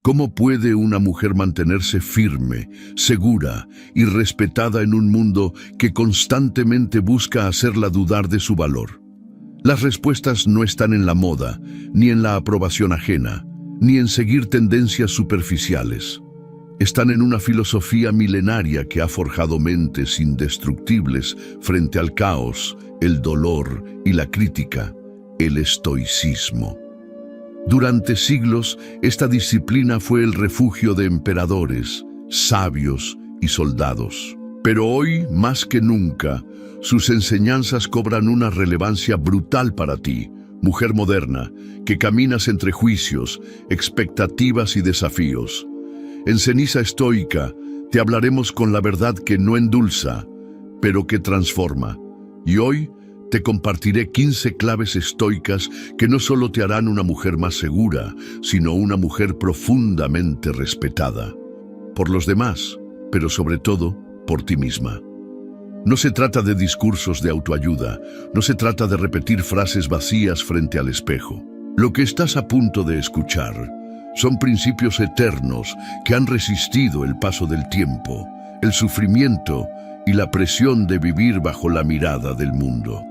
¿Cómo puede una mujer mantenerse firme, segura y respetada en un mundo que constantemente busca hacerla dudar de su valor? Las respuestas no están en la moda, ni en la aprobación ajena, ni en seguir tendencias superficiales. Están en una filosofía milenaria que ha forjado mentes indestructibles frente al caos, el dolor y la crítica, el estoicismo. Durante siglos, esta disciplina fue el refugio de emperadores, sabios y soldados. Pero hoy, más que nunca, sus enseñanzas cobran una relevancia brutal para ti, mujer moderna, que caminas entre juicios, expectativas y desafíos. En Ceniza Estoica te hablaremos con la verdad que no endulza, pero que transforma. Y hoy te compartiré 15 claves estoicas que no solo te harán una mujer más segura, sino una mujer profundamente respetada. Por los demás, pero sobre todo por ti misma. No se trata de discursos de autoayuda, no se trata de repetir frases vacías frente al espejo. Lo que estás a punto de escuchar son principios eternos que han resistido el paso del tiempo, el sufrimiento y la presión de vivir bajo la mirada del mundo.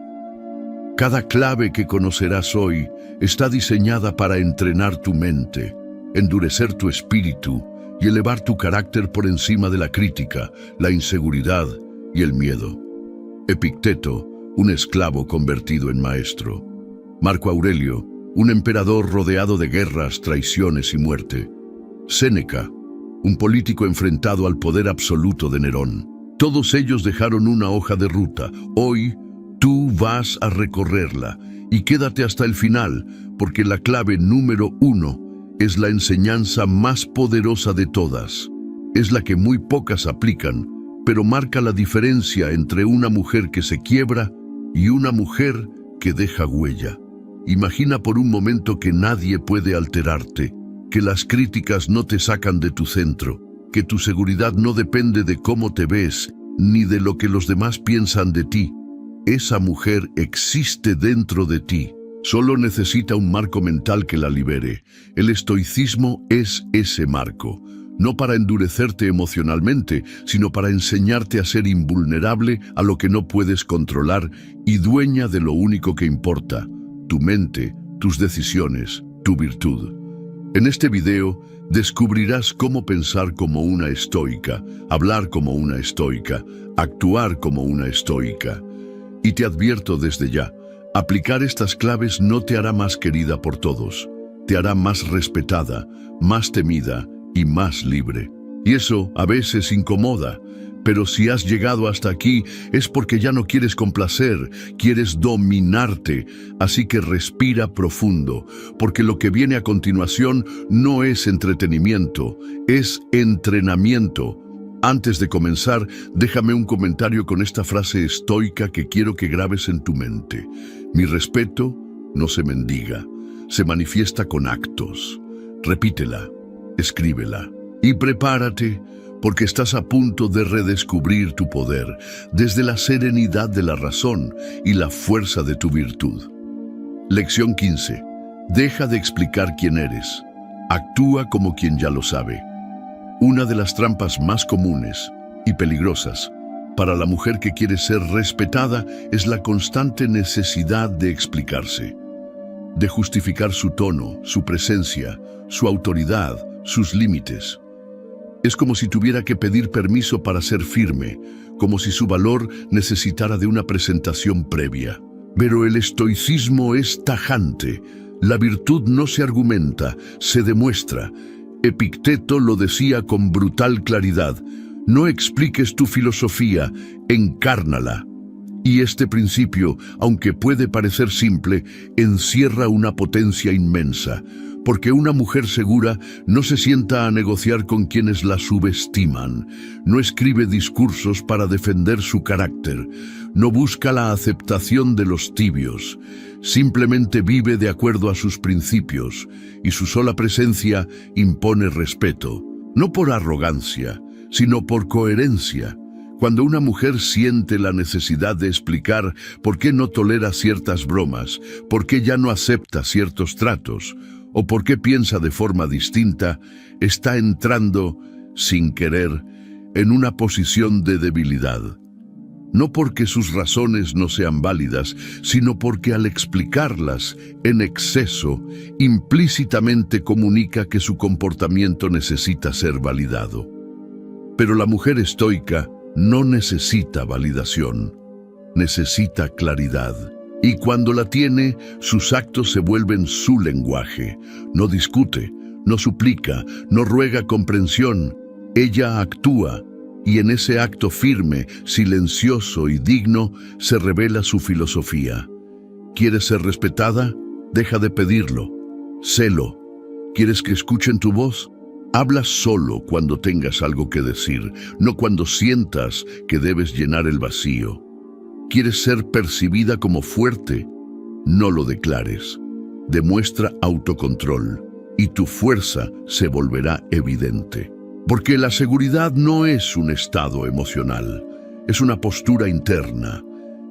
Cada clave que conocerás hoy está diseñada para entrenar tu mente, endurecer tu espíritu y elevar tu carácter por encima de la crítica, la inseguridad y el miedo. Epicteto, un esclavo convertido en maestro. Marco Aurelio, un emperador rodeado de guerras, traiciones y muerte. Séneca, un político enfrentado al poder absoluto de Nerón. Todos ellos dejaron una hoja de ruta. Hoy, tú vas a recorrerla y quédate hasta el final, porque la clave número 1 es la enseñanza más poderosa de todas. Es la que muy pocas aplican, pero marca la diferencia entre una mujer que se quiebra y una mujer que deja huella. Imagina por un momento que nadie puede alterarte, que las críticas no te sacan de tu centro, que tu seguridad no depende de cómo te ves, ni de lo que los demás piensan de ti. Esa mujer existe dentro de ti. Solo necesita un marco mental que la libere. El estoicismo es ese marco, no para endurecerte emocionalmente, sino para enseñarte a ser invulnerable a lo que no puedes controlar y dueña de lo único que importa, tu mente, tus decisiones, tu virtud. En este video descubrirás cómo pensar como una estoica, hablar como una estoica, actuar como una estoica. Y te advierto desde ya, aplicar estas claves no te hará más querida por todos, te hará más respetada, más temida y más libre. Y eso a veces incomoda, pero si has llegado hasta aquí es porque ya no quieres complacer, quieres dominarte. Así que respira profundo, porque lo que viene a continuación no es entretenimiento, es entrenamiento. Antes de comenzar, déjame un comentario con esta frase estoica que quiero que grabes en tu mente. Mi respeto no se mendiga, se manifiesta con actos. Repítela, escríbela y prepárate, porque estás a punto de redescubrir tu poder desde la serenidad de la razón y la fuerza de tu virtud. Lección 15. Deja de explicar quién eres. Actúa como quien ya lo sabe. Una de las trampas más comunes y peligrosas para la mujer que quiere ser respetada es la constante necesidad de explicarse, de justificar su tono, su presencia, su autoridad, sus límites. Es como si tuviera que pedir permiso para ser firme, como si su valor necesitara de una presentación previa. Pero el estoicismo es tajante. La virtud no se argumenta, se demuestra. Epicteto lo decía con brutal claridad: no expliques tu filosofía, encárnala. Y este principio, aunque puede parecer simple, encierra una potencia inmensa, porque una mujer segura no se sienta a negociar con quienes la subestiman, no escribe discursos para defender su carácter, no busca la aceptación de los tibios, simplemente vive de acuerdo a sus principios, y su sola presencia impone respeto, no por arrogancia, sino por coherencia. Cuando una mujer siente la necesidad de explicar por qué no tolera ciertas bromas, por qué ya no acepta ciertos tratos, o por qué piensa de forma distinta, está entrando, sin querer, en una posición de debilidad. No porque sus razones no sean válidas, sino porque al explicarlas en exceso, implícitamente comunica que su comportamiento necesita ser validado. Pero la mujer estoica no necesita validación, necesita claridad. Y cuando la tiene, sus actos se vuelven su lenguaje. No discute, no suplica, no ruega comprensión. Ella actúa, y en ese acto firme, silencioso y digno, se revela su filosofía. ¿Quieres ser respetada? Deja de pedirlo. Sélo. ¿Quieres que escuchen tu voz? Habla solo cuando tengas algo que decir, no cuando sientas que debes llenar el vacío. ¿Quieres ser percibida como fuerte? No lo declares. Demuestra autocontrol y tu fuerza se volverá evidente. Porque la seguridad no es un estado emocional, es una postura interna.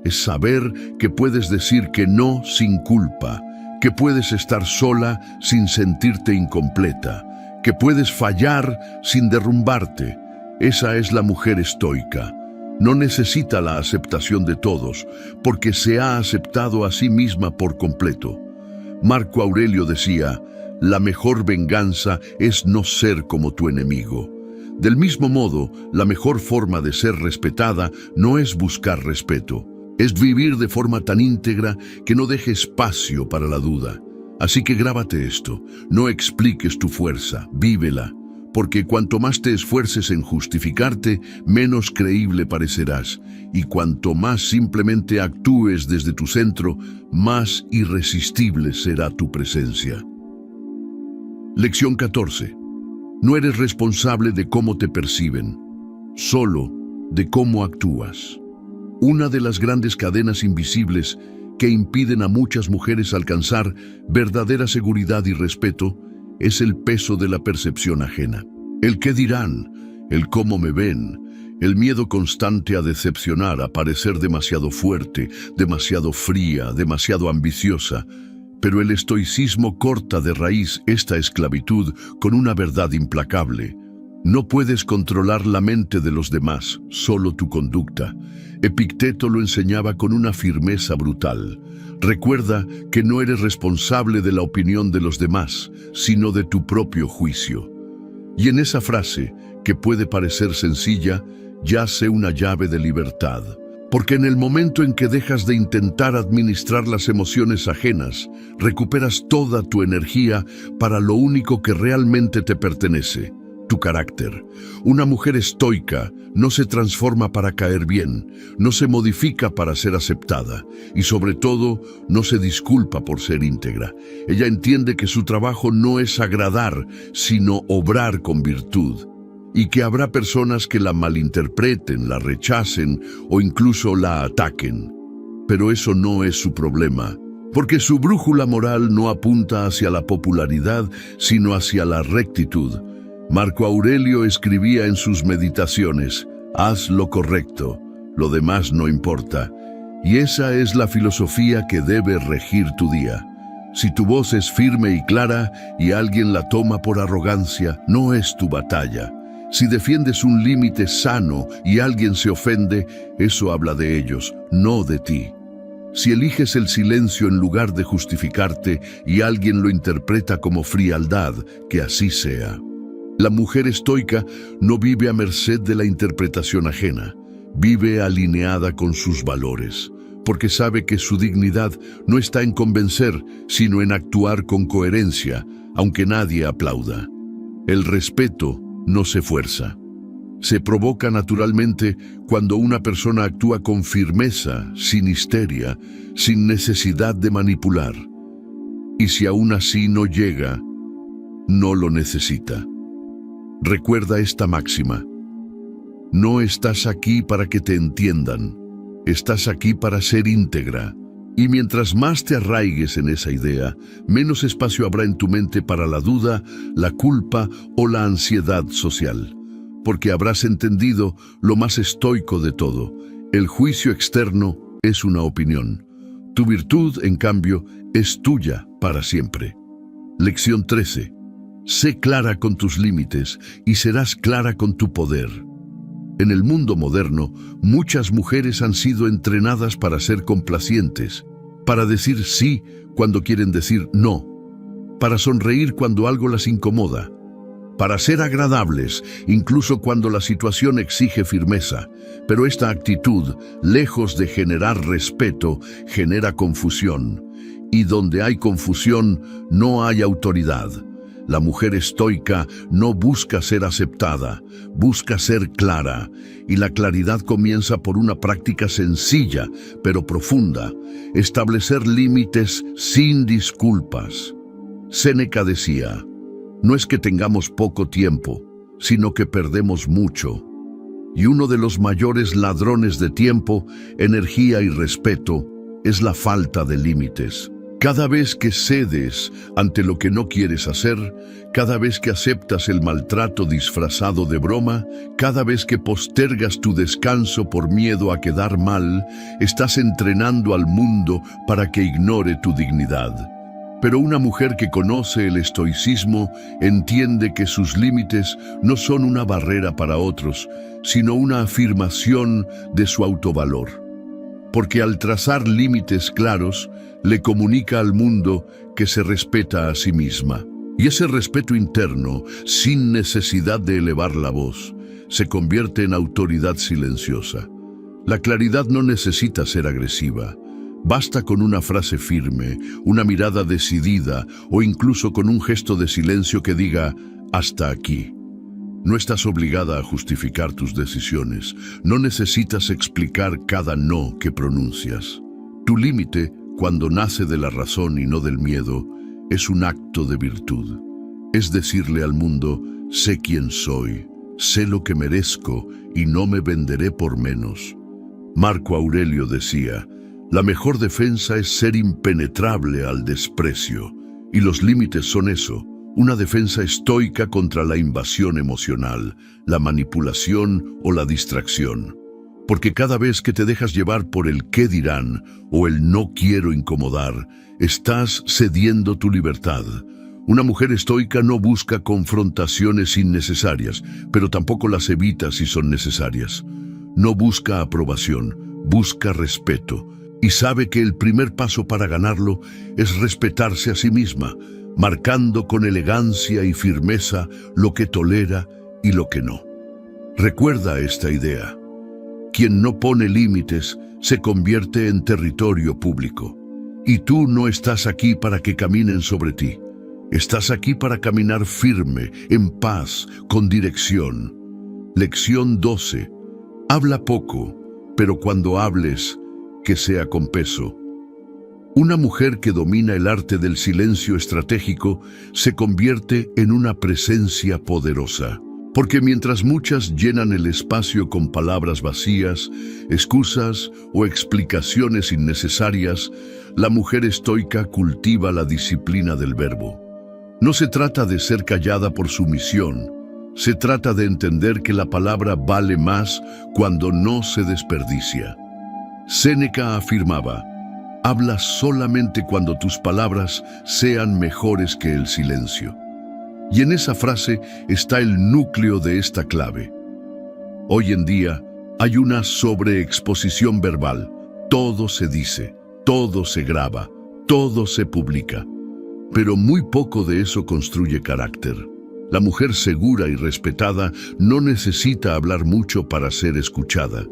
Es saber que puedes decir que no sin culpa, que puedes estar sola sin sentirte incompleta, que puedes fallar sin derrumbarte. Esa es la mujer estoica. No necesita la aceptación de todos, porque se ha aceptado a sí misma por completo. Marco Aurelio decía, la mejor venganza es no ser como tu enemigo. Del mismo modo, la mejor forma de ser respetada no es buscar respeto, es vivir de forma tan íntegra que no deje espacio para la duda. Así que grábate esto, no expliques tu fuerza, vívela. Porque cuanto más te esfuerces en justificarte, menos creíble parecerás. Y cuanto más simplemente actúes desde tu centro, más irresistible será tu presencia. Lección 14. No eres responsable de cómo te perciben, solo de cómo actúas. Una de las grandes cadenas invisibles que impiden a muchas mujeres alcanzar verdadera seguridad y respeto es el peso de la percepción ajena. El qué dirán, el cómo me ven, el miedo constante a decepcionar, a parecer demasiado fuerte, demasiado fría, demasiado ambiciosa. Pero el estoicismo corta de raíz esta esclavitud con una verdad implacable. No puedes controlar la mente de los demás, solo tu conducta. Epicteto lo enseñaba con una firmeza brutal. Recuerda que no eres responsable de la opinión de los demás, sino de tu propio juicio. Y en esa frase, que puede parecer sencilla, yace una llave de libertad. Porque en el momento en que dejas de intentar administrar las emociones ajenas, recuperas toda tu energía para lo único que realmente te pertenece, tu carácter. Una mujer estoica no se transforma para caer bien, no se modifica para ser aceptada y sobre todo no se disculpa por ser íntegra. Ella entiende que su trabajo no es agradar, sino obrar con virtud. Y que habrá personas que la malinterpreten, la rechacen o incluso la ataquen. Pero eso no es su problema, porque su brújula moral no apunta hacia la popularidad, sino hacia la rectitud. Marco Aurelio escribía en sus meditaciones, haz lo correcto, lo demás no importa. Y esa es la filosofía que debe regir tu día. Si tu voz es firme y clara y alguien la toma por arrogancia, no es tu batalla. Si defiendes un límite sano y alguien se ofende, eso habla de ellos, no de ti. Si eliges el silencio en lugar de justificarte y alguien lo interpreta como frialdad, que así sea. La mujer estoica no vive a merced de la interpretación ajena, vive alineada con sus valores, porque sabe que su dignidad no está en convencer, sino en actuar con coherencia, aunque nadie aplauda. El respeto no se fuerza. Se provoca naturalmente cuando una persona actúa con firmeza, sin histeria, sin necesidad de manipular. Y si aún así no llega, no lo necesita. Recuerda esta máxima. No estás aquí para que te entiendan, estás aquí para ser íntegra. Y mientras más te arraigues en esa idea, menos espacio habrá en tu mente para la duda, la culpa o la ansiedad social. Porque habrás entendido lo más estoico de todo. El juicio externo es una opinión. Tu virtud, en cambio, es tuya para siempre. Lección 13. Sé clara con tus límites y serás clara con tu poder. En el mundo moderno, muchas mujeres han sido entrenadas para ser complacientes, para decir sí cuando quieren decir no, para sonreír cuando algo las incomoda, para ser agradables incluso cuando la situación exige firmeza. Pero esta actitud, lejos de generar respeto, genera confusión. Y donde hay confusión, no hay autoridad. La mujer estoica no busca ser aceptada, busca ser clara, y la claridad comienza por una práctica sencilla, pero profunda: establecer límites sin disculpas. Séneca decía: no es que tengamos poco tiempo, sino que perdemos mucho. Y uno de los mayores ladrones de tiempo, energía y respeto es la falta de límites. Cada vez que cedes ante lo que no quieres hacer, cada vez que aceptas el maltrato disfrazado de broma, cada vez que postergas tu descanso por miedo a quedar mal, estás entrenando al mundo para que ignore tu dignidad. Pero una mujer que conoce el estoicismo entiende que sus límites no son una barrera para otros, sino una afirmación de su autovalor. Porque al trazar límites claros, le comunica al mundo que se respeta a sí misma. Y ese respeto interno, sin necesidad de elevar la voz, se convierte en autoridad silenciosa. La claridad no necesita ser agresiva. Basta con una frase firme, una mirada decidida o incluso con un gesto de silencio que diga: hasta aquí. No estás obligada a justificar tus decisiones. No necesitas explicar cada no que pronuncias. Tu límite, cuando nace de la razón y no del miedo, es un acto de virtud. Es decirle al mundo: sé quién soy, sé lo que merezco y no me venderé por menos. Marco Aurelio decía: la mejor defensa es ser impenetrable al desprecio. Y los límites son eso. Una defensa estoica contra la invasión emocional, la manipulación o la distracción. Porque cada vez que te dejas llevar por el qué dirán o el no quiero incomodar, estás cediendo tu libertad. Una mujer estoica no busca confrontaciones innecesarias, pero tampoco las evita si son necesarias. No busca aprobación, busca respeto, y sabe que el primer paso para ganarlo es respetarse a sí misma, marcando con elegancia y firmeza lo que tolera y lo que no. Recuerda esta idea: quien no pone límites se convierte en territorio público. Y tú no estás aquí para que caminen sobre ti. Estás aquí para caminar firme, en paz, con dirección. Lección 12. Habla poco, pero cuando hables, que sea con peso. Una mujer que domina el arte del silencio estratégico se convierte en una presencia poderosa. Porque mientras muchas llenan el espacio con palabras vacías, excusas o explicaciones innecesarias, la mujer estoica cultiva la disciplina del verbo. No se trata de ser callada por sumisión, se trata de entender que la palabra vale más cuando no se desperdicia. Séneca afirmaba: habla solamente cuando tus palabras sean mejores que el silencio. Y en esa frase está el núcleo de esta clave. Hoy en día hay una sobreexposición verbal. Todo se dice, todo se graba, todo se publica. Pero muy poco de eso construye carácter. La mujer segura y respetada no necesita hablar mucho para ser escuchada.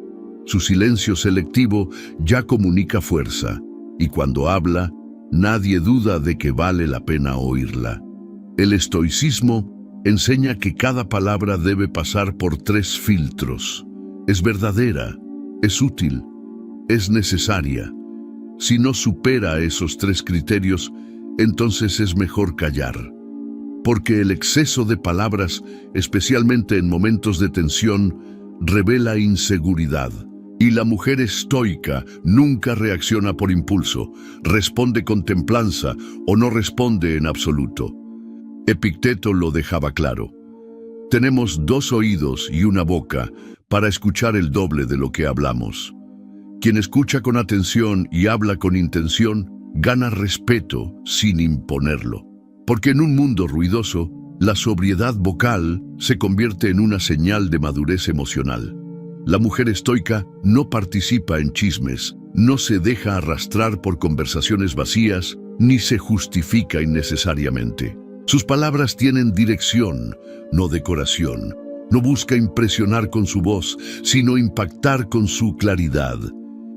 Su silencio selectivo ya comunica fuerza, y cuando habla, nadie duda de que vale la pena oírla. El estoicismo enseña que cada palabra debe pasar por 3 filtros. Es verdadera, es útil, es necesaria. Si no supera esos 3 criterios, entonces es mejor callar. Porque el exceso de palabras, especialmente en momentos de tensión, revela inseguridad. Y la mujer estoica nunca reacciona por impulso, responde con templanza o no responde en absoluto. Epicteto lo dejaba claro: tenemos 2 oídos y una boca para escuchar el doble de lo que hablamos. Quien escucha con atención y habla con intención, gana respeto sin imponerlo. Porque en un mundo ruidoso, la sobriedad vocal se convierte en una señal de madurez emocional. La mujer estoica no participa en chismes, no se deja arrastrar por conversaciones vacías, ni se justifica innecesariamente. Sus palabras tienen dirección, no decoración. No busca impresionar con su voz, sino impactar con su claridad.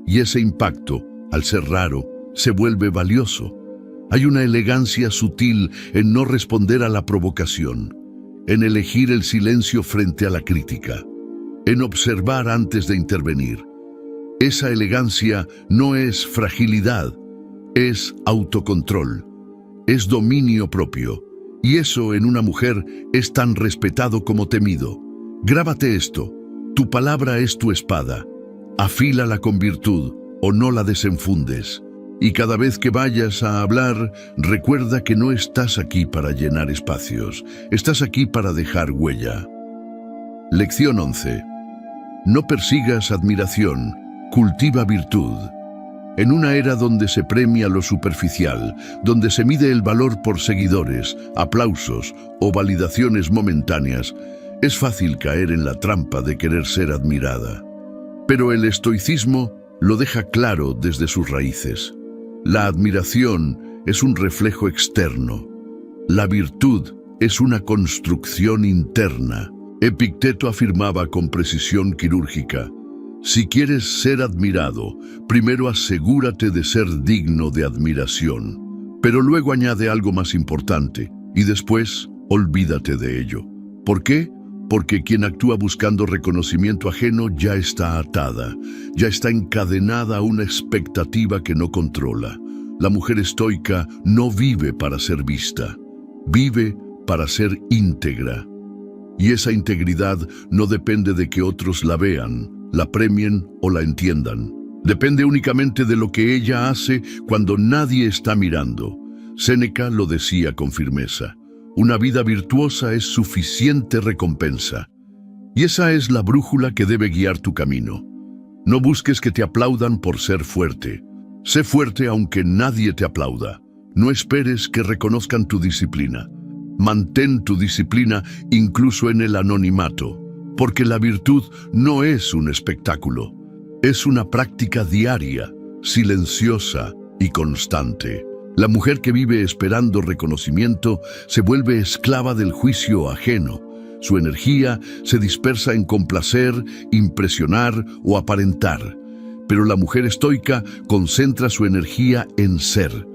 Y ese impacto, al ser raro, se vuelve valioso. Hay una elegancia sutil en no responder a la provocación, en elegir el silencio frente a la crítica, en observar antes de intervenir. Esa elegancia no es fragilidad, es autocontrol, es dominio propio. Y eso en una mujer es tan respetado como temido. Grábate esto, tu palabra es tu espada. Afílala con virtud o no la desenfundes. Y cada vez que vayas a hablar, recuerda que no estás aquí para llenar espacios, estás aquí para dejar huella. Lección 11. No persigas admiración, cultiva virtud. En una era donde se premia lo superficial, donde se mide el valor por seguidores, aplausos o validaciones momentáneas, es fácil caer en la trampa de querer ser admirada. Pero el estoicismo lo deja claro desde sus raíces. La admiración es un reflejo externo. La virtud es una construcción interna. Epicteto afirmaba con precisión quirúrgica: si quieres ser admirado, primero asegúrate de ser digno de admiración. Pero luego añade algo más importante, y después olvídate de ello. ¿Por qué? Porque quien actúa buscando reconocimiento ajeno ya está atada, ya está encadenada a una expectativa que no controla. La mujer estoica no vive para ser vista, vive para ser íntegra. Y esa integridad no depende de que otros la vean, la premien o la entiendan. Depende únicamente de lo que ella hace cuando nadie está mirando. Séneca lo decía con firmeza: una vida virtuosa es suficiente recompensa. Y esa es la brújula que debe guiar tu camino. No busques que te aplaudan por ser fuerte. Sé fuerte aunque nadie te aplauda. No esperes que reconozcan tu disciplina. Mantén tu disciplina incluso en el anonimato, porque la virtud no es un espectáculo. Es una práctica diaria, silenciosa y constante. La mujer que vive esperando reconocimiento se vuelve esclava del juicio ajeno. Su energía se dispersa en complacer, impresionar o aparentar. Pero la mujer estoica concentra su energía en ser,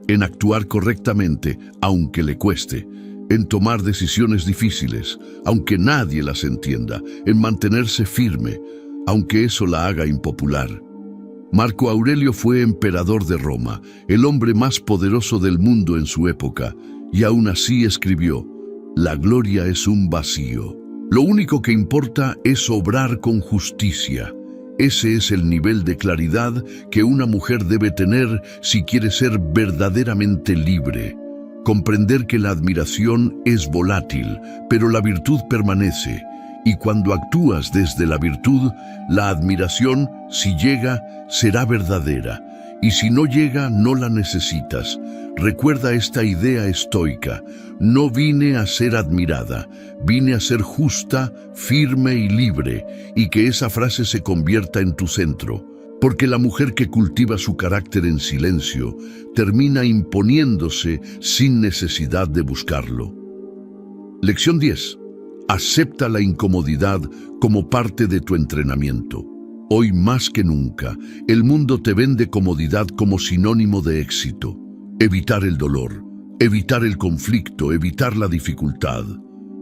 en actuar correctamente, aunque le cueste, en tomar decisiones difíciles, aunque nadie las entienda, en mantenerse firme, aunque eso la haga impopular. Marco Aurelio fue emperador de Roma, el hombre más poderoso del mundo en su época, y aún así escribió: la gloria es un vacío. Lo único que importa es obrar con justicia. Ese es el nivel de claridad que una mujer debe tener si quiere ser verdaderamente libre. Comprender que la admiración es volátil, pero la virtud permanece. Y cuando actúas desde la virtud, la admiración, si llega, será verdadera. Y si no llega, no la necesitas. Recuerda esta idea estoica: no vine a ser admirada, vine a ser justa, firme y libre, y que esa frase se convierta en tu centro. Porque la mujer que cultiva su carácter en silencio termina imponiéndose sin necesidad de buscarlo. Lección 10. Acepta la incomodidad como parte de tu entrenamiento. Hoy más que nunca, el mundo te vende comodidad como sinónimo de éxito. Evitar el dolor, evitar el conflicto, evitar la dificultad.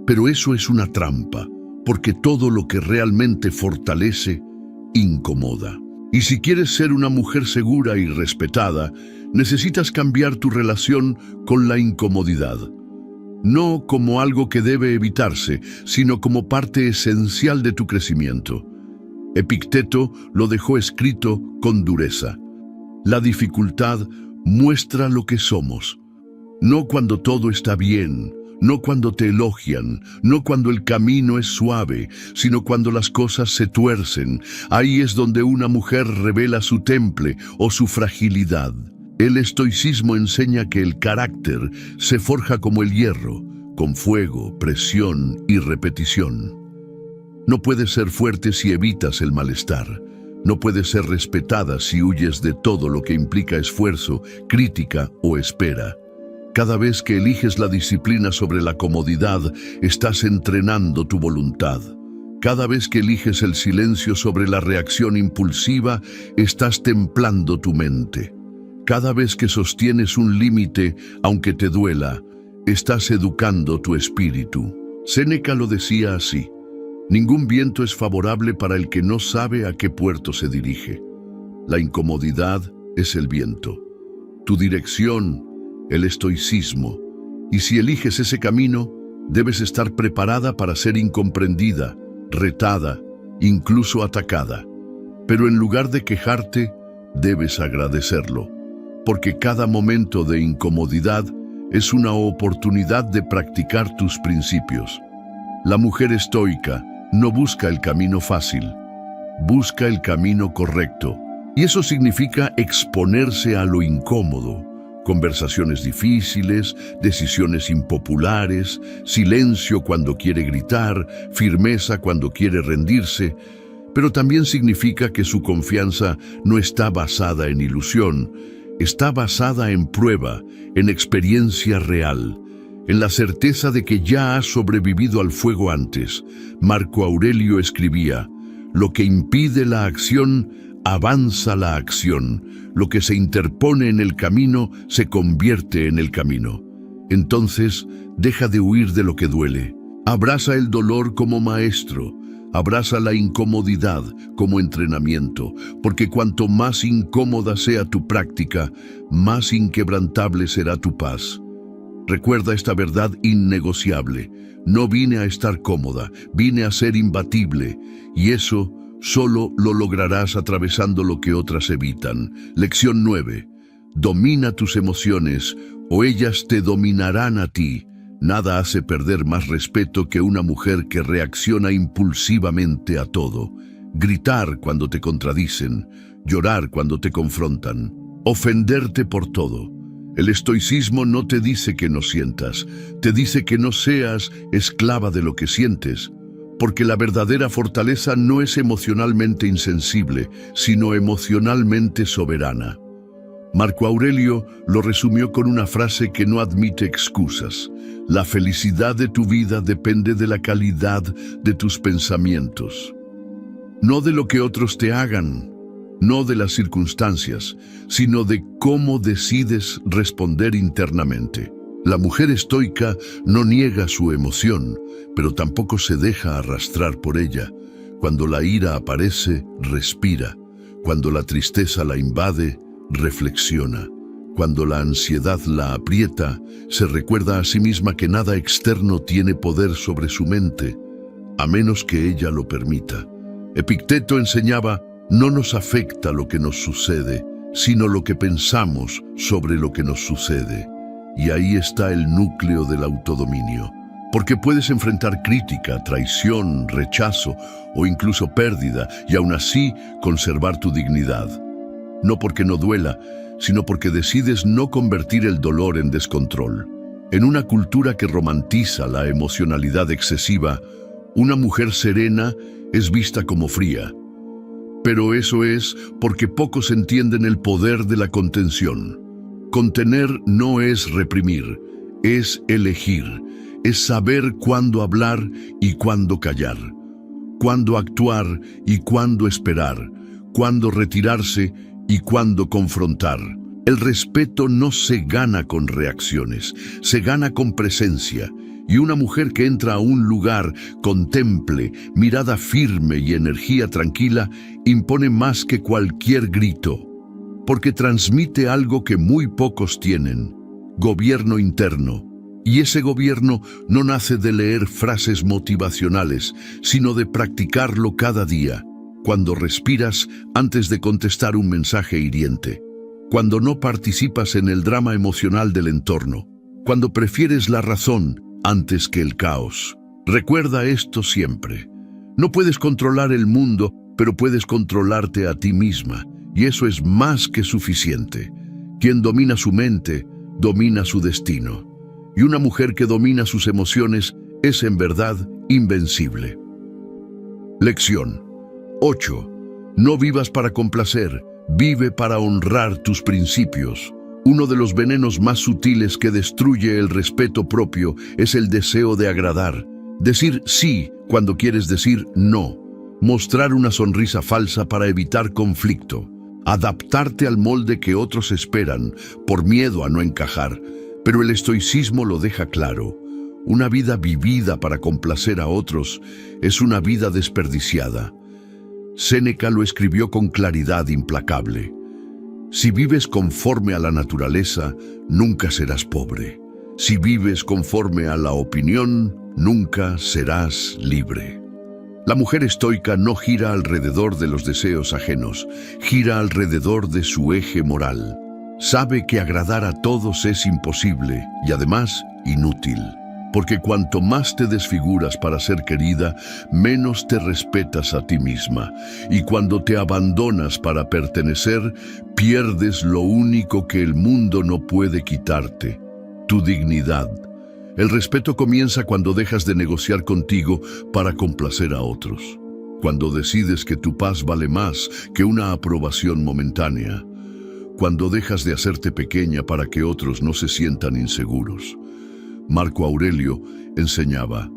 Pero eso es una trampa, porque todo lo que realmente fortalece, incomoda. Y si quieres ser una mujer segura y respetada, necesitas cambiar tu relación con la incomodidad. No como algo que debe evitarse, sino como parte esencial de tu crecimiento. Epicteto lo dejó escrito con dureza: la dificultad muestra lo que somos. No cuando todo está bien, no cuando te elogian, no cuando el camino es suave, sino cuando las cosas se tuercen. Ahí es donde una mujer revela su temple o su fragilidad. El estoicismo enseña que el carácter se forja como el hierro, con fuego, presión y repetición. No puedes ser fuerte si evitas el malestar. No puedes ser respetada si huyes de todo lo que implica esfuerzo, crítica o espera. Cada vez que eliges la disciplina sobre la comodidad, estás entrenando tu voluntad. Cada vez que eliges el silencio sobre la reacción impulsiva, estás templando tu mente. Cada vez que sostienes un límite, aunque te duela, estás educando tu espíritu. Séneca lo decía así: ningún viento es favorable para el que no sabe a qué puerto se dirige. La incomodidad es el viento. Tu dirección, el estoicismo. Y si eliges ese camino, debes estar preparada para ser incomprendida, retada, incluso atacada. Pero en lugar de quejarte, debes agradecerlo, porque cada momento de incomodidad es una oportunidad de practicar tus principios. La mujer estoica no busca el camino fácil, busca el camino correcto. Y eso significa exponerse a lo incómodo. Conversaciones difíciles, decisiones impopulares, silencio cuando quiere gritar, firmeza cuando quiere rendirse. Pero también significa que su confianza no está basada en ilusión, está basada en prueba, en experiencia real, en la certeza de que ya ha sobrevivido al fuego antes. Marco Aurelio escribía: lo que impide la acción, avanza la acción. Lo que se interpone en el camino, se convierte en el camino. Entonces, deja de huir de lo que duele. Abraza el dolor como maestro. Abraza la incomodidad como entrenamiento, porque cuanto más incómoda sea tu práctica, más inquebrantable será tu paz. Recuerda esta verdad innegociable: no vine a estar cómoda, vine a ser imbatible, y eso solo lo lograrás atravesando lo que otras evitan. Lección 9. Domina tus emociones, o ellas te dominarán a ti. Nada hace perder más respeto que una mujer que reacciona impulsivamente a todo. Gritar cuando te contradicen, llorar cuando te confrontan, ofenderte por todo. El estoicismo no te dice que no sientas, te dice que no seas esclava de lo que sientes, porque la verdadera fortaleza no es emocionalmente insensible, sino emocionalmente soberana. Marco Aurelio lo resumió con una frase que no admite excusas: la felicidad de tu vida depende de la calidad de tus pensamientos. No de lo que otros te hagan, no de las circunstancias, sino de cómo decides responder internamente. La mujer estoica no niega su emoción, pero tampoco se deja arrastrar por ella. Cuando la ira aparece, respira. Cuando la tristeza la invade, reflexiona. Cuando la ansiedad la aprieta, se recuerda a sí misma que nada externo tiene poder sobre su mente, a menos que ella lo permita. Epicteto enseñaba: no nos afecta lo que nos sucede, sino lo que pensamos sobre lo que nos sucede. Y ahí está el núcleo del autodominio. Porque puedes enfrentar crítica, traición, rechazo o incluso pérdida, y aún así conservar tu dignidad. No porque no duela, sino porque decides no convertir el dolor en descontrol. En una cultura que romantiza la emocionalidad excesiva, una mujer serena es vista como fría. Pero eso es porque pocos entienden el poder de la contención. Contener no es reprimir, es elegir, es saber cuándo hablar y cuándo callar, cuándo actuar y cuándo esperar, cuándo retirarse y cuándo confrontar. El respeto no se gana con reacciones, se gana con presencia. Y una mujer que entra a un lugar con temple, mirada firme y energía tranquila, impone más que cualquier grito, porque transmite algo que muy pocos tienen: gobierno interno. Y ese gobierno no nace de leer frases motivacionales, sino de practicarlo cada día, cuando respiras antes de contestar un mensaje hiriente, cuando no participas en el drama emocional del entorno, cuando prefieres la razón antes que el caos. Recuerda esto siempre: no puedes controlar el mundo, pero puedes controlarte a ti misma, y eso es más que suficiente. Quien domina su mente, domina su destino. Y una mujer que domina sus emociones es en verdad invencible. Lección 8. No vivas para complacer, vive para honrar tus principios. Uno de los venenos más sutiles que destruye el respeto propio es el deseo de agradar. Decir sí cuando quieres decir no. Mostrar una sonrisa falsa para evitar conflicto. Adaptarte al molde que otros esperan por miedo a no encajar. Pero el estoicismo lo deja claro. Una vida vivida para complacer a otros es una vida desperdiciada. Séneca lo escribió con claridad implacable. Si vives conforme a la naturaleza, nunca serás pobre. Si vives conforme a la opinión, nunca serás libre. La mujer estoica no gira alrededor de los deseos ajenos, gira alrededor de su eje moral. Sabe que agradar a todos es imposible y además inútil. Porque cuanto más te desfiguras para ser querida, menos te respetas a ti misma. Y cuando te abandonas para pertenecer, pierdes lo único que el mundo no puede quitarte, tu dignidad. El respeto comienza cuando dejas de negociar contigo para complacer a otros. Cuando decides que tu paz vale más que una aprobación momentánea. Cuando dejas de hacerte pequeña para que otros no se sientan inseguros. Marco Aurelio enseñaba,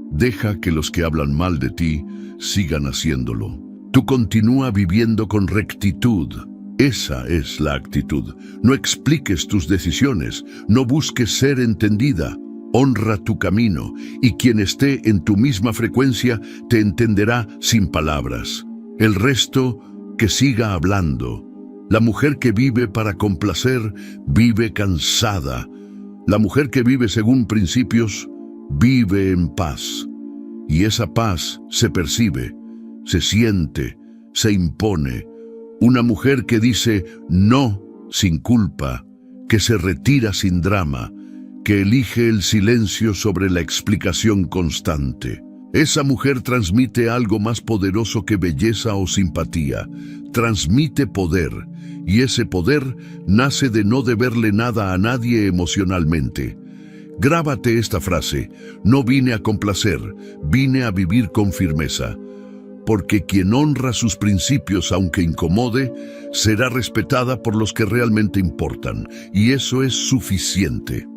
deja que los que hablan mal de ti sigan haciéndolo. Tú continúa viviendo con rectitud. Esa es la actitud. No expliques tus decisiones, no busques ser entendida. Honra tu camino y quien esté en tu misma frecuencia te entenderá sin palabras. El resto, que siga hablando. La mujer que vive para complacer, vive cansada. La mujer que vive según principios, vive en paz. Y esa paz se percibe, se siente, se impone. Una mujer que dice no sin culpa, que se retira sin drama, que elige el silencio sobre la explicación constante. Esa mujer transmite algo más poderoso que belleza o simpatía. Transmite poder, y ese poder nace de no deberle nada a nadie emocionalmente. Grábate esta frase: no vine a complacer, vine a vivir con firmeza. Porque quien honra sus principios aunque incomode, será respetada por los que realmente importan, y eso es suficiente.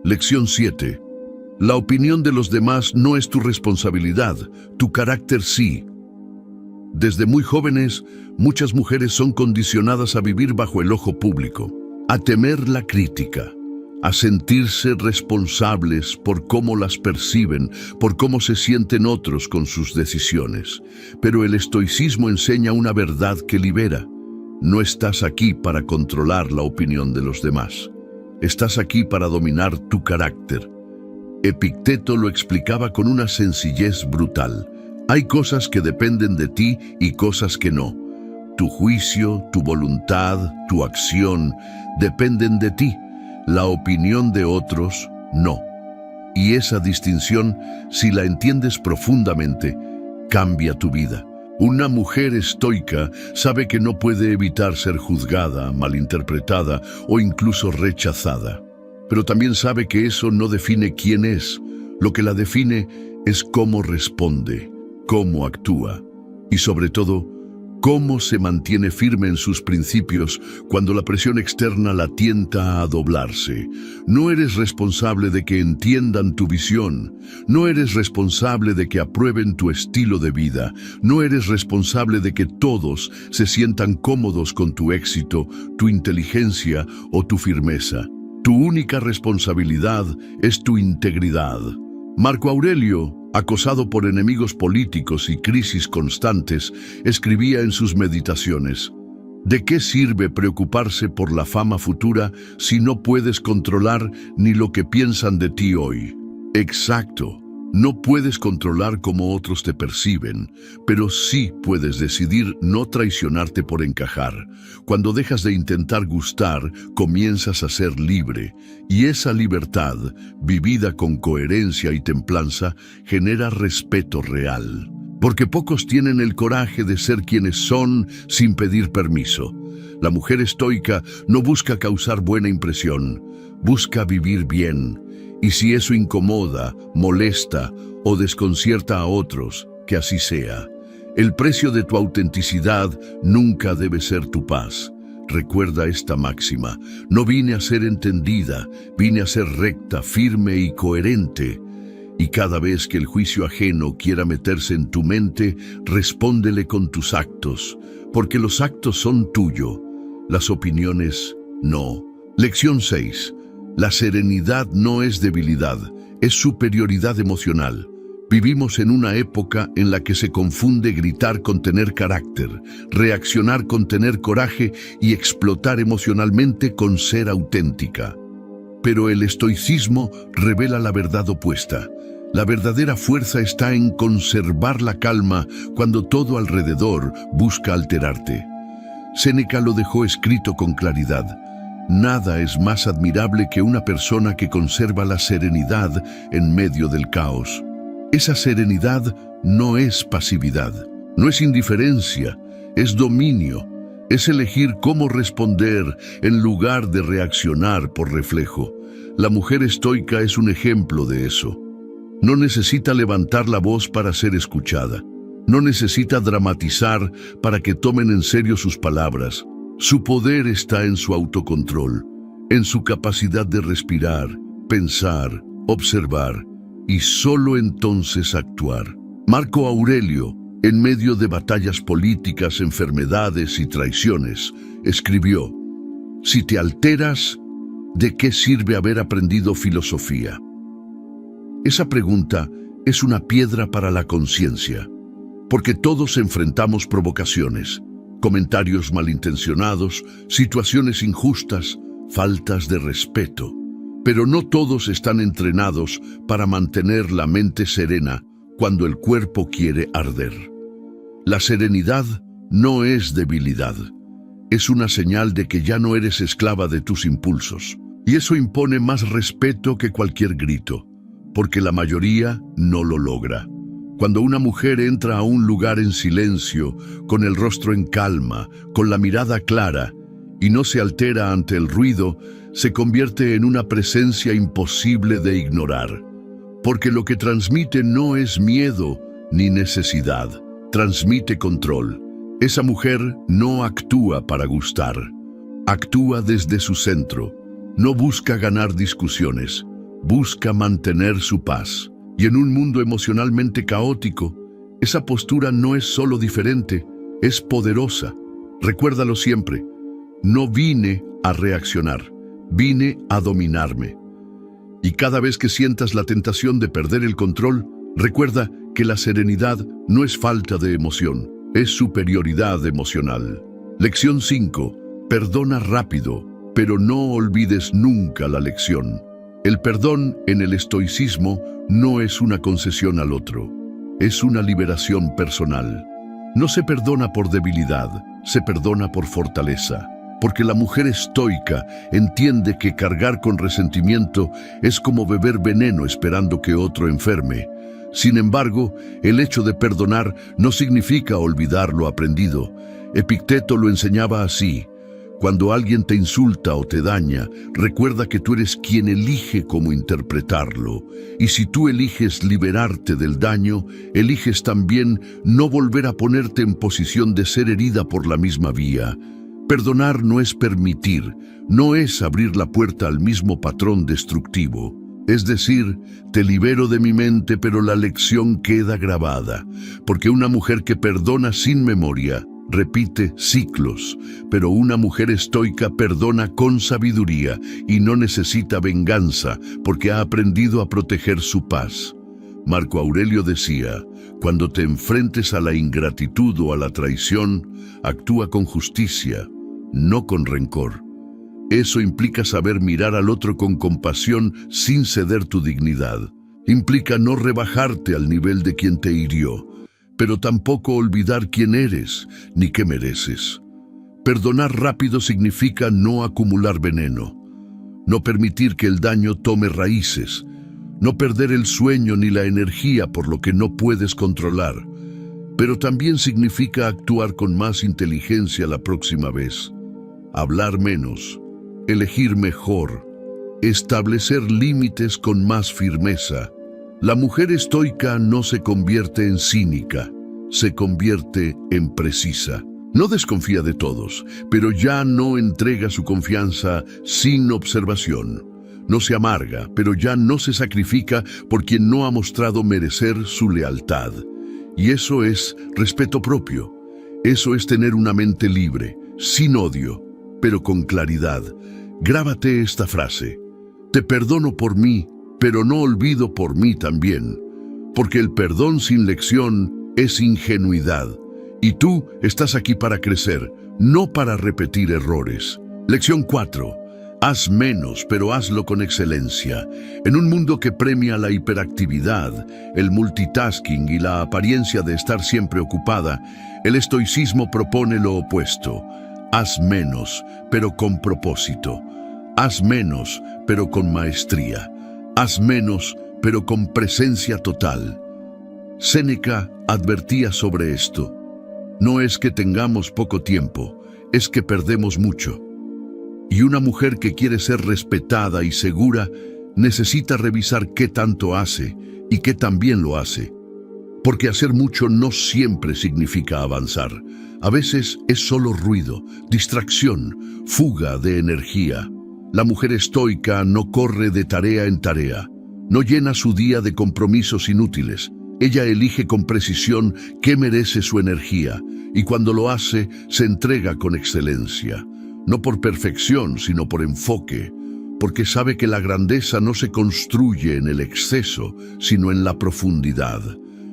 Lección 7. La opinión de los demás no es tu responsabilidad, tu carácter sí. Desde muy jóvenes, muchas mujeres son condicionadas a vivir bajo el ojo público, a temer la crítica, a sentirse responsables por cómo las perciben, por cómo se sienten otros con sus decisiones. Pero el estoicismo enseña una verdad que libera. No estás aquí para controlar la opinión de los demás. Estás aquí para dominar tu carácter. Epicteto lo explicaba con una sencillez brutal. Hay cosas que dependen de ti y cosas que no. Tu juicio, tu voluntad, tu acción dependen de ti. La opinión de otros, no. Y esa distinción, si la entiendes profundamente, cambia tu vida. Una mujer estoica sabe que no puede evitar ser juzgada, malinterpretada o incluso rechazada. Pero también sabe que eso no define quién es. Lo que la define es cómo responde, cómo actúa y sobre todo, cómo se mantiene firme en sus principios cuando la presión externa la tienta a doblarse. No eres responsable de que entiendan tu visión. No eres responsable de que aprueben tu estilo de vida. No eres responsable de que todos se sientan cómodos con tu éxito, tu inteligencia o tu firmeza. Tu única responsabilidad es tu integridad. Marco Aurelio, acosado por enemigos políticos y crisis constantes, escribía en sus meditaciones: ¿de qué sirve preocuparse por la fama futura si no puedes controlar ni lo que piensan de ti hoy? Exacto. No puedes controlar cómo otros te perciben, pero sí puedes decidir no traicionarte por encajar. Cuando dejas de intentar gustar, comienzas a ser libre, y esa libertad, vivida con coherencia y templanza, genera respeto real. porque pocos tienen el coraje de ser quienes son sin pedir permiso. La mujer estoica no busca causar buena impresión, busca vivir bien, y si eso incomoda, molesta o desconcierta a otros, que así sea. El precio de tu autenticidad nunca debe ser tu paz. Recuerda esta máxima: no vine a ser entendida, vine a ser recta, firme y coherente. Y cada vez que el juicio ajeno quiera meterse en tu mente, respóndele con tus actos, porque los actos son tuyos, las opiniones no. Lección 6. La serenidad no es debilidad, es superioridad emocional. Vivimos en una época en la que se confunde gritar con tener carácter, reaccionar con tener coraje y explotar emocionalmente con ser auténtica. Pero el estoicismo revela la verdad opuesta. La verdadera fuerza está en conservar la calma cuando todo alrededor busca alterarte. Séneca lo dejó escrito con claridad: nada es más admirable que una persona que conserva la serenidad en medio del caos. Esa serenidad no es pasividad, no es indiferencia, es dominio, es elegir cómo responder en lugar de reaccionar por reflejo. La mujer estoica es un ejemplo de eso. No necesita levantar la voz para ser escuchada. No necesita dramatizar para que tomen en serio sus palabras. Su poder está en su autocontrol, en su capacidad de respirar, pensar, observar y solo entonces actuar. Marco Aurelio, en medio de batallas políticas, enfermedades y traiciones, escribió: si te alteras, ¿de qué sirve haber aprendido filosofía? Esa pregunta es una piedra para la conciencia, porque todos enfrentamos provocaciones, comentarios malintencionados, situaciones injustas, faltas de respeto. Pero no todos están entrenados para mantener la mente serena cuando el cuerpo quiere arder. La serenidad no es debilidad, es una señal de que ya no eres esclava de tus impulsos. Y eso impone más respeto que cualquier grito, porque la mayoría no lo logra. Cuando una mujer entra a un lugar en silencio, con el rostro en calma, con la mirada clara, y no se altera ante el ruido, se convierte en una presencia imposible de ignorar. Porque lo que transmite no es miedo ni necesidad, transmite control. Esa mujer no actúa para gustar, actúa desde su centro. No busca ganar discusiones, busca mantener su paz. Y en un mundo emocionalmente caótico, esa postura no es solo diferente, es poderosa. Recuérdalo siempre: no vine a reaccionar, vine a dominarme. Y cada vez que sientas la tentación de perder el control, recuerda que la serenidad no es falta de emoción, es superioridad emocional. Lección 5. Perdona rápido, pero no olvides nunca la lección. El perdón en el estoicismo no es una concesión al otro, es una liberación personal. No se perdona por debilidad, se perdona por fortaleza. Porque la mujer estoica entiende que cargar con resentimiento es como beber veneno esperando que otro enferme. Sin embargo, el hecho de perdonar no significa olvidar lo aprendido. Epicteto lo enseñaba así: cuando alguien te insulta o te daña, recuerda que tú eres quien elige cómo interpretarlo. Y si tú eliges liberarte del daño, eliges también no volver a ponerte en posición de ser herida por la misma vía. Perdonar no es permitir, no es abrir la puerta al mismo patrón destructivo. Es decir, te libero de mi mente, pero la lección queda grabada. Porque una mujer que perdona sin memoria repite ciclos, pero una mujer estoica perdona con sabiduría y no necesita venganza porque ha aprendido a proteger su paz. Marco Aurelio decía: cuando te enfrentes a la ingratitud o a la traición, actúa con justicia, no con rencor. Eso implica saber mirar al otro con compasión sin ceder tu dignidad. Implica no rebajarte al nivel de quien te hirió, pero tampoco olvidar quién eres ni qué mereces. Perdonar rápido significa no acumular veneno, no permitir que el daño tome raíces, no perder el sueño ni la energía por lo que no puedes controlar. pero también significa actuar con más inteligencia la próxima vez, hablar menos, elegir mejor, establecer límites con más firmeza. La mujer estoica no se convierte en cínica, se convierte en precisa. No desconfía de todos, pero ya no entrega su confianza sin observación. No se amarga, pero ya no se sacrifica por quien no ha mostrado merecer su lealtad. Y eso es respeto propio. Eso es tener una mente libre, sin odio, pero con claridad. Grábate esta frase: te perdono por mí, pero no olvido por mí también. Porque el perdón sin lección es ingenuidad. Y tú estás aquí para crecer, no para repetir errores. Lección 4. Haz menos, pero hazlo con excelencia. En un mundo que premia la hiperactividad, el multitasking y la apariencia de estar siempre ocupada, el estoicismo propone lo opuesto. Haz menos, pero con propósito. Haz menos, pero con maestría. Haz menos, pero con presencia total. Séneca advertía sobre esto. No es que tengamos poco tiempo, es que perdemos mucho. Y una mujer que quiere ser respetada y segura necesita revisar qué tanto hace y qué tan bien lo hace. Porque hacer mucho no siempre significa avanzar. A veces es solo ruido, distracción, fuga de energía. La mujer estoica no corre de tarea en tarea, no llena su día de compromisos inútiles. Ella elige con precisión qué merece su energía y cuando lo hace, se entrega con excelencia. No por perfección, sino por enfoque, porque sabe que la grandeza no se construye en el exceso, sino en la profundidad.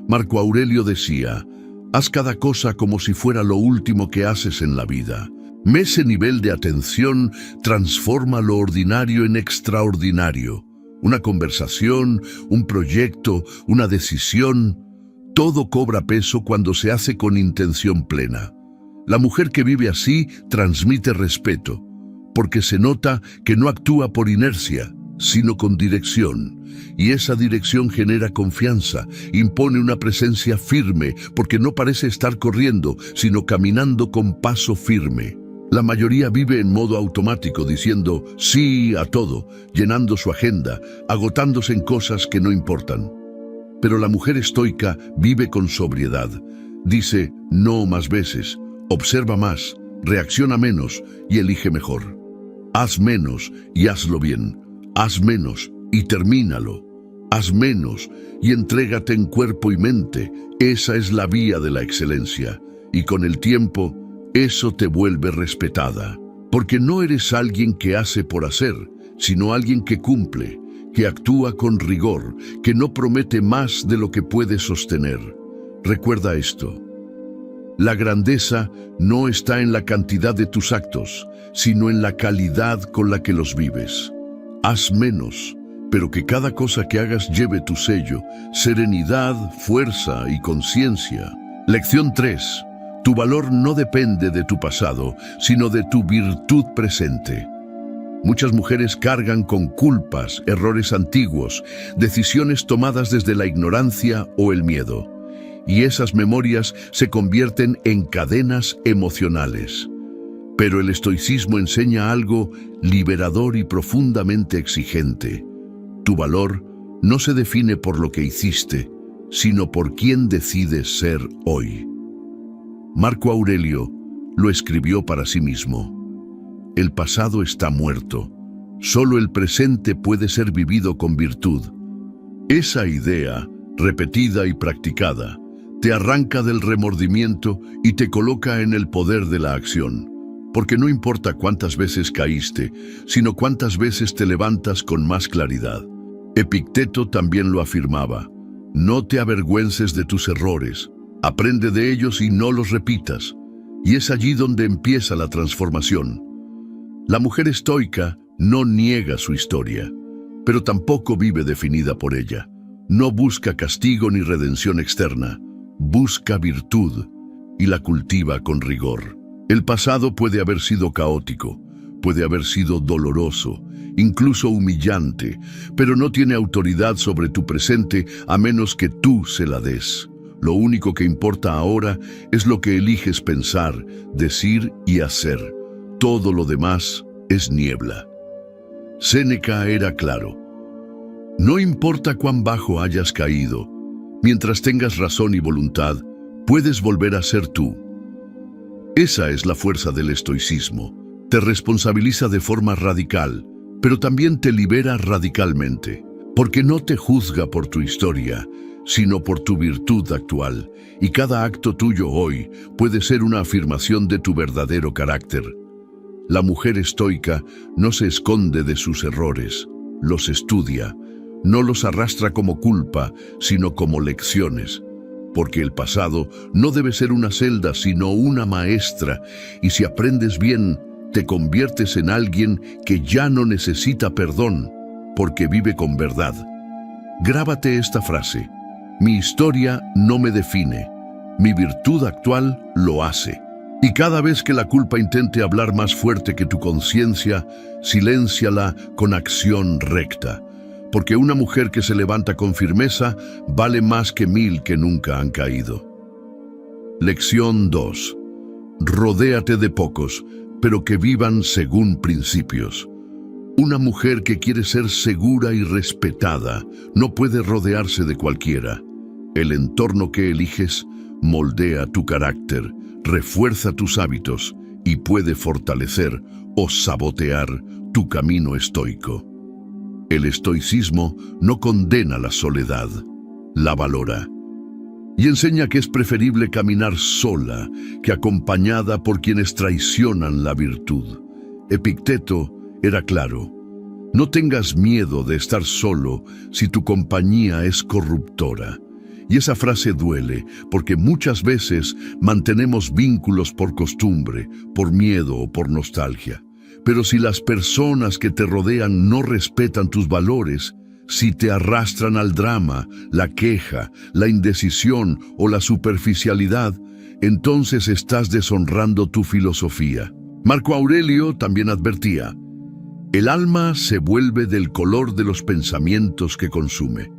Marco Aurelio decía: haz cada cosa como si fuera lo último que haces en la vida. Ese nivel de atención transforma lo ordinario en extraordinario. Una conversación, un proyecto, una decisión, todo cobra peso cuando se hace con intención plena. La mujer que vive así transmite respeto, porque se nota que no actúa por inercia, sino con dirección. Y esa dirección genera confianza, impone una presencia firme, porque no parece estar corriendo, sino caminando con paso firme. La mayoría vive en modo automático, diciendo sí a todo, llenando su agenda, agotándose en cosas que no importan. Pero la mujer estoica vive con sobriedad. Dice no más veces, observa más, reacciona menos y elige mejor. Haz menos y hazlo bien. Haz menos y termínalo. Haz menos y entrégate en cuerpo y mente. Esa es la vía de la excelencia. Y con el tiempo, eso te vuelve respetada, porque no eres alguien que hace por hacer, sino alguien que cumple, que actúa con rigor, que no promete más de lo que puede sostener. Recuerda esto: la grandeza no está en la cantidad de tus actos, sino en la calidad con la que los vives. Haz menos, pero que cada cosa que hagas lleve tu sello, serenidad, fuerza y conciencia. Lección 3. Tu valor no depende de tu pasado, sino de tu virtud presente. Muchas mujeres cargan con culpas, errores antiguos, decisiones tomadas desde la ignorancia o el miedo. Y esas memorias se convierten en cadenas emocionales. Pero el estoicismo enseña algo liberador y profundamente exigente. Tu valor no se define por lo que hiciste, sino por quién decides ser hoy. Marco Aurelio lo escribió para sí mismo. El pasado está muerto. Solo el presente puede ser vivido con virtud. Esa idea, repetida y practicada, te arranca del remordimiento y te coloca en el poder de la acción. Porque no importa cuántas veces caíste, sino cuántas veces te levantas con más claridad. Epicteto también lo afirmaba: no te avergüences de tus errores. Aprende de ellos y no los repitas. Y es allí donde empieza la transformación. La mujer estoica no niega su historia, pero tampoco vive definida por ella. No busca castigo ni redención externa. Busca virtud y la cultiva con rigor. El pasado puede haber sido caótico, puede haber sido doloroso, incluso humillante, pero no tiene autoridad sobre tu presente a menos que tú se la des. Lo único que importa ahora es lo que eliges pensar, decir y hacer. Todo lo demás es niebla. Séneca era claro. No importa cuán bajo hayas caído, mientras tengas razón y voluntad, puedes volver a ser tú. Esa es la fuerza del estoicismo. Te responsabiliza de forma radical, pero también te libera radicalmente, porque no te juzga por tu historia, sino por tu virtud actual, y cada acto tuyo hoy puede ser una afirmación de tu verdadero carácter. La mujer estoica no se esconde de sus errores, los estudia, no los arrastra como culpa, sino como lecciones, porque el pasado no debe ser una celda, sino una maestra, y si aprendes bien, te conviertes en alguien que ya no necesita perdón, porque vive con verdad. Grábate esta frase: mi historia no me define, mi virtud actual lo hace. Y cada vez que la culpa intente hablar más fuerte que tu conciencia, silénciala con acción recta, porque una mujer que se levanta con firmeza vale más que 1000 que nunca han caído. Lección 2. Rodéate de pocos, pero que vivan según principios. Una mujer que quiere ser segura y respetada no puede rodearse de cualquiera. El entorno que eliges moldea tu carácter, refuerza tus hábitos y puede fortalecer o sabotear tu camino estoico. El estoicismo no condena la soledad, la valora. Y enseña que es preferible caminar sola que acompañada por quienes traicionan la virtud. Epicteto era claro: no tengas miedo de estar solo si tu compañía es corruptora. Y esa frase duele, porque muchas veces mantenemos vínculos por costumbre, por miedo o por nostalgia. Pero si las personas que te rodean no respetan tus valores, si te arrastran al drama, la queja, la indecisión o la superficialidad, entonces estás deshonrando tu filosofía. Marco Aurelio también advertía: el alma se vuelve del color de los pensamientos que consume.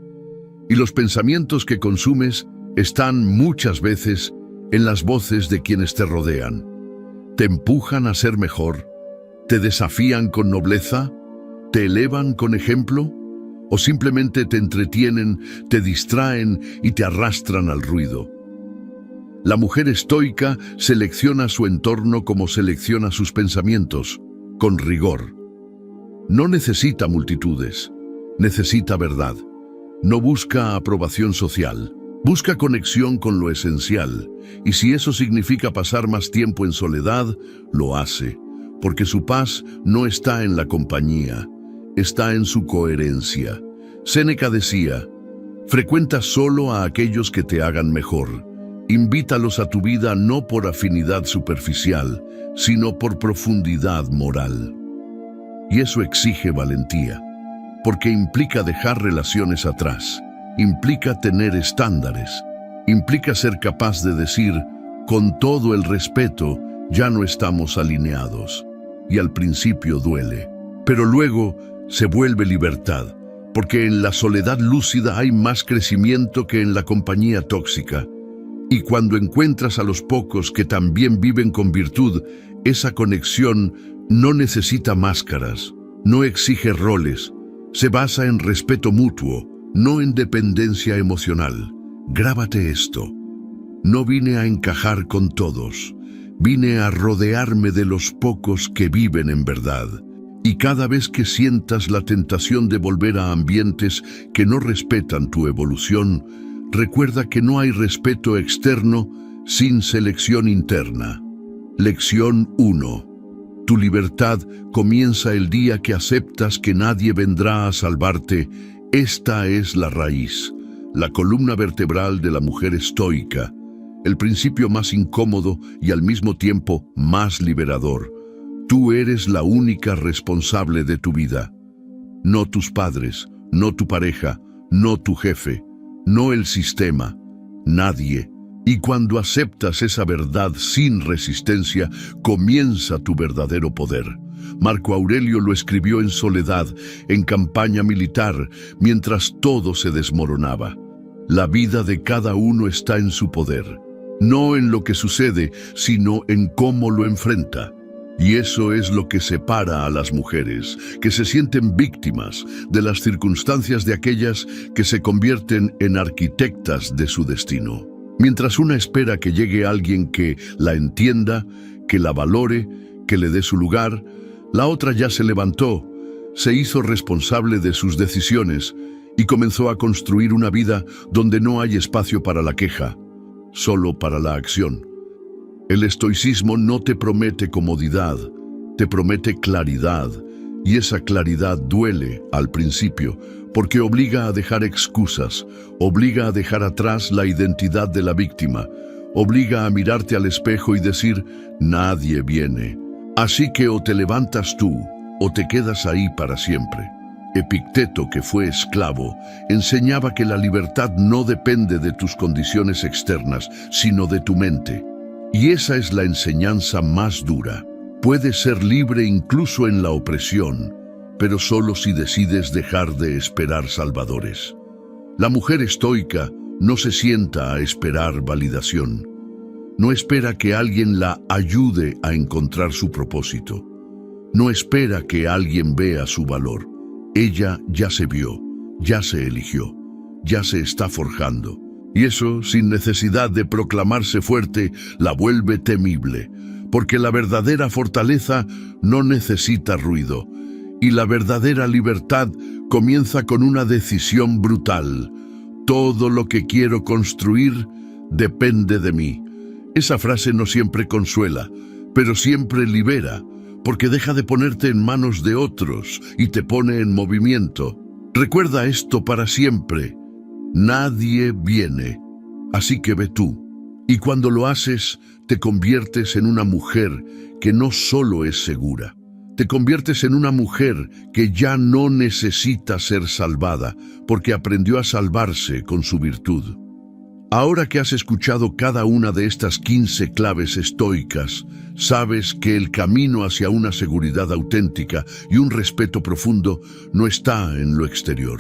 Y los pensamientos que consumes están muchas veces en las voces de quienes te rodean. Te empujan a ser mejor, te desafían con nobleza, te elevan con ejemplo, o simplemente te entretienen, te distraen y te arrastran al ruido. La mujer estoica selecciona su entorno como selecciona sus pensamientos, con rigor. No necesita multitudes, necesita verdad. No busca aprobación social, busca conexión con lo esencial, y si eso significa pasar más tiempo en soledad, lo hace, porque su paz no está en la compañía, está en su coherencia. Séneca decía: frecuenta solo a aquellos que te hagan mejor. Invítalos a tu vida no por afinidad superficial, sino por profundidad moral. Y eso exige valentía, porque implica dejar relaciones atrás, implica tener estándares, implica ser capaz de decir: con todo el respeto, ya no estamos alineados. Y al principio duele, pero luego se vuelve libertad, porque en la soledad lúcida hay más crecimiento que en la compañía tóxica. Y cuando encuentras a los pocos que también viven con virtud, esa conexión no necesita máscaras, no exige roles, se basa en respeto mutuo, no en dependencia emocional. Grábate esto: no vine a encajar con todos, vine a rodearme de los pocos que viven en verdad. Y cada vez que sientas la tentación de volver a ambientes que no respetan tu evolución, recuerda que no hay respeto externo sin selección interna. Lección 1. Tu libertad comienza el día que aceptas que nadie vendrá a salvarte. Esta es la raíz, la columna vertebral de la mujer estoica, el principio más incómodo y al mismo tiempo más liberador. Tú eres la única responsable de tu vida. No tus padres, no tu pareja, no tu jefe, no el sistema, nadie. Y cuando aceptas esa verdad sin resistencia, comienza tu verdadero poder. Marco Aurelio lo escribió en soledad, en campaña militar, mientras todo se desmoronaba. La vida de cada uno está en su poder, no en lo que sucede, sino en cómo lo enfrenta. Y eso es lo que separa a las mujeres, que se sienten víctimas de las circunstancias, de aquellas que se convierten en arquitectas de su destino. Mientras una espera que llegue alguien que la entienda, que la valore, que le dé su lugar, la otra ya se levantó, se hizo responsable de sus decisiones y comenzó a construir una vida donde no hay espacio para la queja, solo para la acción. El estoicismo no te promete comodidad, te promete claridad, y esa claridad duele al principio, porque obliga a dejar excusas, obliga a dejar atrás la identidad de la víctima, obliga a mirarte al espejo y decir, nadie viene. Así que o te levantas tú, o te quedas ahí para siempre. Epicteto, que fue esclavo, enseñaba que la libertad no depende de tus condiciones externas, sino de tu mente. Y esa es la enseñanza más dura. Puedes ser libre incluso en la opresión, pero solo si decides dejar de esperar salvadores. La mujer estoica no se sienta a esperar validación. No espera que alguien la ayude a encontrar su propósito. No espera que alguien vea su valor. Ella ya se vio, ya se eligió, ya se está forjando. Y eso, sin necesidad de proclamarse fuerte, la vuelve temible, porque la verdadera fortaleza no necesita ruido, y la verdadera libertad comienza con una decisión brutal. Todo lo que quiero construir depende de mí. Esa frase no siempre consuela, pero siempre libera, porque deja de ponerte en manos de otros y te pone en movimiento. Recuerda esto para siempre. Nadie viene, así que ve tú. Y cuando lo haces, te conviertes en una mujer que no solo es segura. Te conviertes en una mujer que ya no necesita ser salvada, porque aprendió a salvarse con su virtud. Ahora que has escuchado cada una de estas 15 claves estoicas, sabes que el camino hacia una seguridad auténtica y un respeto profundo no está en lo exterior.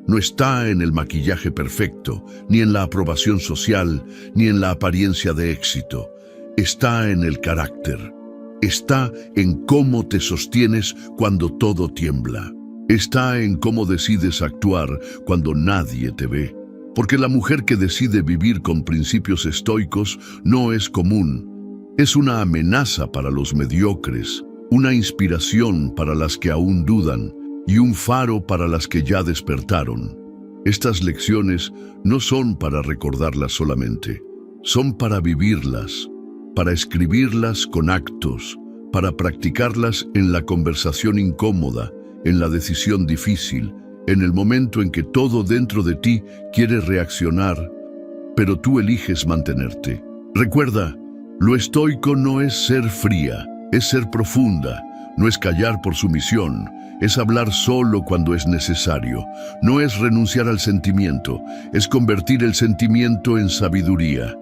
No está en el maquillaje perfecto, ni en la aprobación social, ni en la apariencia de éxito. Está en el carácter. Está en cómo te sostienes cuando todo tiembla. Está en cómo decides actuar cuando nadie te ve. Porque la mujer que decide vivir con principios estoicos no es común. Es una amenaza para los mediocres, una inspiración para las que aún dudan y un faro para las que ya despertaron. Estas lecciones no son para recordarlas solamente, son para vivirlas, para escribirlas con actos, para practicarlas en la conversación incómoda, en la decisión difícil, en el momento en que todo dentro de ti quiere reaccionar, pero tú eliges mantenerte. Recuerda, lo estoico no es ser fría, es ser profunda, no es callar por sumisión, es hablar solo cuando es necesario, no es renunciar al sentimiento, es convertir el sentimiento en sabiduría.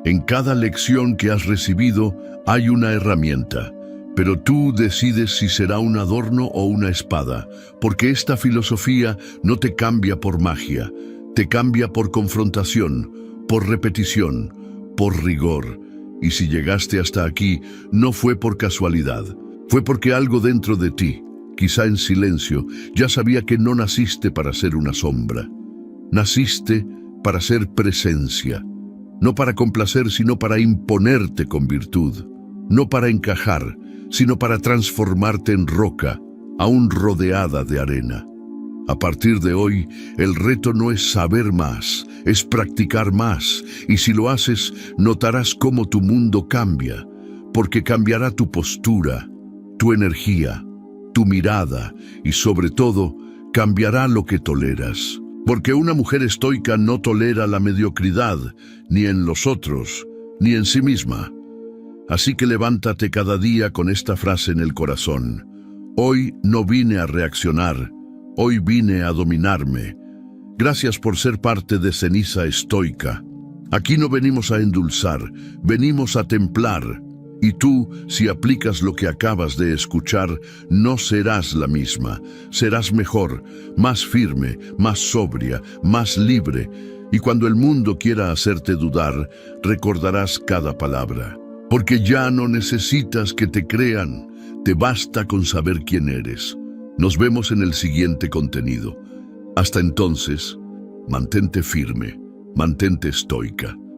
En cada lección que has recibido hay una herramienta, pero tú decides si será un adorno o una espada, porque esta filosofía no te cambia por magia, te cambia por confrontación, por repetición, por rigor. Y si llegaste hasta aquí, no fue por casualidad, fue porque algo dentro de ti, quizá en silencio, ya sabía que no naciste para ser una sombra. Naciste para ser presencia, no para complacer, sino para imponerte con virtud, no para encajar, sino para transformarte en roca, aún rodeada de arena. A partir de hoy, el reto no es saber más, es practicar más, y si lo haces, notarás cómo tu mundo cambia, porque cambiará tu postura, tu energía, tu mirada, y sobre todo, cambiará lo que toleras. Porque una mujer estoica no tolera la mediocridad, ni en los otros, ni en sí misma. Así que levántate cada día con esta frase en el corazón. Hoy no vine a reaccionar, hoy vine a dominarme. Gracias por ser parte de Ceniza Estoica. Aquí no venimos a endulzar, venimos a templar. Y tú, si aplicas lo que acabas de escuchar, no serás la misma. Serás mejor, más firme, más sobria, más libre. Y cuando el mundo quiera hacerte dudar, recordarás cada palabra. Porque ya no necesitas que te crean, te basta con saber quién eres. Nos vemos en el siguiente contenido. Hasta entonces, mantente firme, mantente estoica.